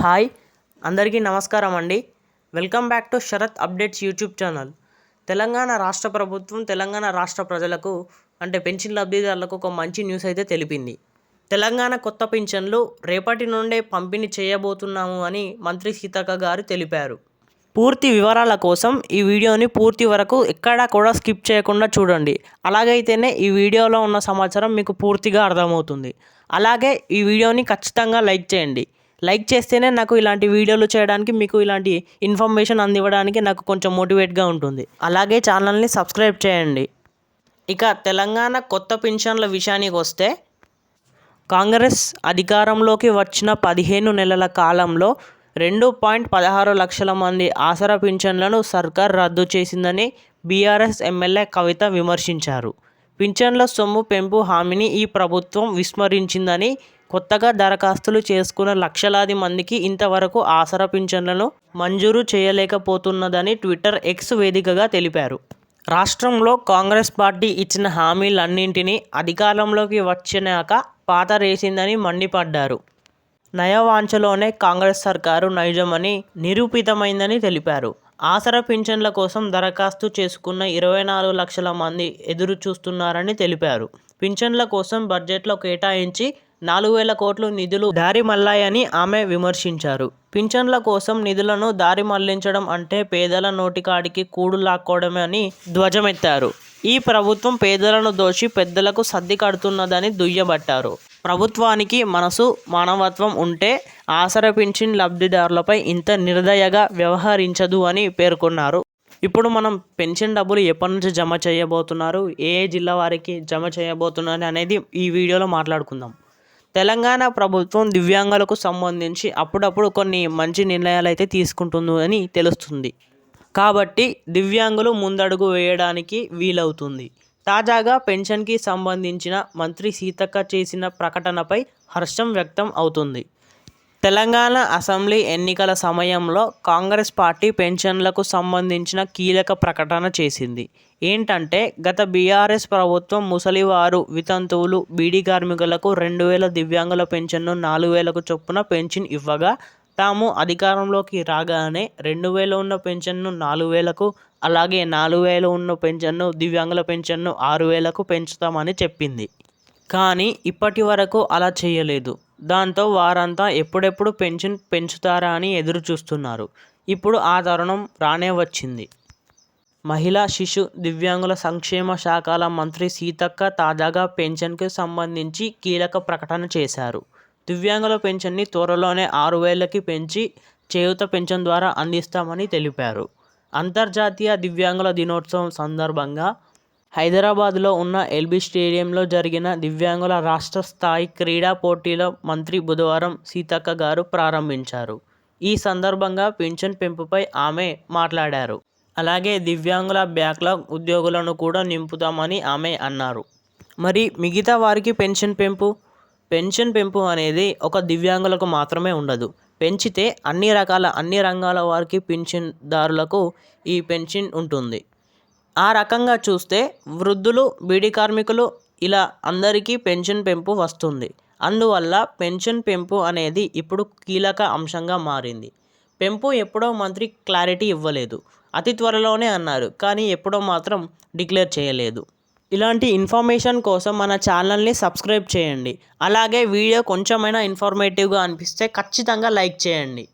Hi అందరికీ నమస్కారం అండి. Welcome back to Sharath updates YouTube channel. Telangana రాష్ట్ర ప్రభుత్వం తెలంగాణ రాష్ట్ర ప్రజలకు అంటే పెన్షన్ లబ్ధిదారులకు ఒక మంచి న్యూస్ అయితే తెలిపింది. తెలంగాణ కొత్త పింఛన్లు రేపటి నుండే పంపిణీ చేయబోతున్నాము అని మంత్రి సీతక్క గారు తెలిపారు. పూర్తి వివరాల కోసం ఈ వీడియోని పూర్తి వరకు ఎక్కడా కూడా స్కిప్ చేయకుండా చూడండి. అలాగైతేనే ఈ వీడియోలో ఉన్న సమాచారం మీకు పూర్తిగా అర్థమవుతుంది. అలాగే ఈ వీడియోని ఖచ్చితంగా లైక్ చేయండి. లైక్ చేస్తేనే నాకు ఇలాంటి వీడియోలు చేయడానికి, మీకు ఇలాంటి ఇన్ఫర్మేషన్ అందివ్వడానికి నాకు కొంచెం మోటివేట్గా ఉంటుంది. అలాగే ఛానల్ని సబ్స్క్రైబ్ చేయండి. ఇక తెలంగాణ కొత్త పింఛన్ల విషయానికి వస్తే, కాంగ్రెస్ అధికారంలోకి వచ్చిన 15 నెలల కాలంలో 2.16 లక్షల మంది ఆసరా పింఛన్లను సర్కార్ రద్దు చేసిందని బీఆర్ఎస్ ఎమ్మెల్యే కవిత విమర్శించారు. పింఛన్ల సొమ్ము పెంపు హామీని ఈ ప్రభుత్వం విస్మరించిందని, కొత్తగా దరఖాస్తులు చేసుకున్న లక్షలాది మందికి ఇంతవరకు ఆసరా పింఛన్లను మంజూరు చేయలేకపోతున్నదని ట్విట్టర్ ఎక్స్ వేదికగా తెలిపారు. రాష్ట్రంలో కాంగ్రెస్ పార్టీ ఇచ్చిన హామీలన్నింటినీ అధికారంలోకి వచ్చినాక పాతరేసిందని మండిపడ్డారు. నయవాంఛలోనే కాంగ్రెస్ సర్కారు నైజమని నిరూపితమైందని తెలిపారు. ఆసరా పింఛన్ల కోసం దరఖాస్తు చేసుకున్న 24 లక్షల మంది ఎదురు చూస్తున్నారని తెలిపారు. పింఛన్ల కోసం బడ్జెట్లో కేటాయించి 4,000 కోట్ల నిధులు దారి మళ్లాయని ఆమె విమర్శించారు. పింఛన్ల కోసం నిధులను దారి మళ్లించడం అంటే పేదల నోటికాడికి కూడు లాక్కోవడమే అని ధ్వజమెత్తారు. ఈ ప్రభుత్వం పేదలను దోచి పెద్దలకు సర్ది కడుతున్నదని దుయ్యబట్టారు. ప్రభుత్వానికి మనసు, మానవత్వం ఉంటే ఆసరా పింఛన్ లబ్ధిదారులపై ఇంత నిర్దయగా వ్యవహరించదు అని పేర్కొన్నారు. ఇప్పుడు మనం పెన్షన్ డబ్బులు ఎప్పటి నుంచి జమ చేయబోతున్నారు, ఏ జిల్లా వారికి జమ చేయబోతున్నారు అనేది ఈ వీడియోలో మాట్లాడుకుందాం. తెలంగాణ ప్రభుత్వం దివ్యాంగులకు సంబంధించి అప్పుడప్పుడు కొన్ని మంచి నిర్ణయాలు అయితే తీసుకుంటుంది అని తెలుస్తుంది. కాబట్టి దివ్యాంగులు ముందడుగు వేయడానికి వీలవుతుంది. తాజాగా పెన్షన్కి సంబంధించిన మంత్రి సీతక్క చేసిన ప్రకటనపై హర్షం వ్యక్తం అవుతుంది. తెలంగాణ అసెంబ్లీ ఎన్నికల సమయంలో కాంగ్రెస్ పార్టీ పెన్షన్లకు సంబంధించిన కీలక ప్రకటన చేసింది. ఏంటంటే, గత బీఆర్ఎస్ ప్రభుత్వం ముసలివారు, వితంతువులు, బీడీ కార్మికులకు 2,000 దివ్యాంగుల పెన్షన్ను 4,000కు చొప్పున పెన్షన్ ఇవ్వగా, తాము అధికారంలోకి రాగానే 2,000 ఉన్న పెన్షన్ను 4,000కు, అలాగే 4,000 ఉన్న పెన్షన్ను దివ్యాంగుల పెన్షన్ను 6,000కు పెంచుతామని చెప్పింది. కానీ ఇప్పటి వరకు అలా చేయలేదు. దాంతో వారంతా ఎప్పుడెప్పుడు పెన్షన్ పెంచుతారా అని ఎదురు చూస్తున్నారు. ఇప్పుడు ఆ తరుణం రానే వచ్చింది. మహిళా, శిశు, దివ్యాంగుల సంక్షేమ శాఖల మంత్రి సీతక్క తాజాగా పెన్షన్కి సంబంధించి కీలక ప్రకటన చేశారు. దివ్యాంగుల పెన్షన్ని త్వరలోనే 6,000కి పెంచి చేయూత పెన్షన్ ద్వారా అందిస్తామని తెలిపారు. అంతర్జాతీయ దివ్యాంగుల దినోత్సవం సందర్భంగా హైదరాబాద్లో ఉన్న ఎల్బీ స్టేడియంలో జరిగిన దివ్యాంగుల రాష్ట్ర స్థాయి క్రీడా పోటీల మంత్రి బుధవారం సీతక్క గారు ప్రారంభించారు. ఈ సందర్భంగా పెన్షన్ పెంపుపై ఆమె మాట్లాడారు. అలాగే దివ్యాంగుల బ్యాక్లాగ్ ఉద్యోగులను కూడా నింపుతామని ఆమె అన్నారు. మరి మిగతా వారికి పెన్షన్ పెంపు అనేది ఒక దివ్యాంగులకు మాత్రమే ఉండదు. పెంచితే అన్ని రంగాల వారికి పెన్షన్దారులకు ఈ పెన్షన్ ఉంటుంది. ఆ రకంగా చూస్తే వృద్ధులు, బీడీ కార్మికులు ఇలా అందరికీ పెన్షన్ పెంపు వస్తుంది. అందువల్ల పెన్షన్ పెంపు అనేది ఇప్పుడు కీలక అంశంగా మారింది. పెంపు ఎప్పుడో మంత్రి క్లారిటీ ఇవ్వలేదు, అతి త్వరలోనే అన్నారు. కానీ ఎప్పుడో మాత్రం డిక్లేర్ చేయలేదు. ఇలాంటి ఇన్ఫర్మేషన్ కోసం మన ఛానల్ని సబ్స్క్రైబ్ చేయండి. అలాగే వీడియో కొంచెమైనా ఇన్ఫర్మేటివ్గా అనిపిస్తే ఖచ్చితంగా లైక్ చేయండి.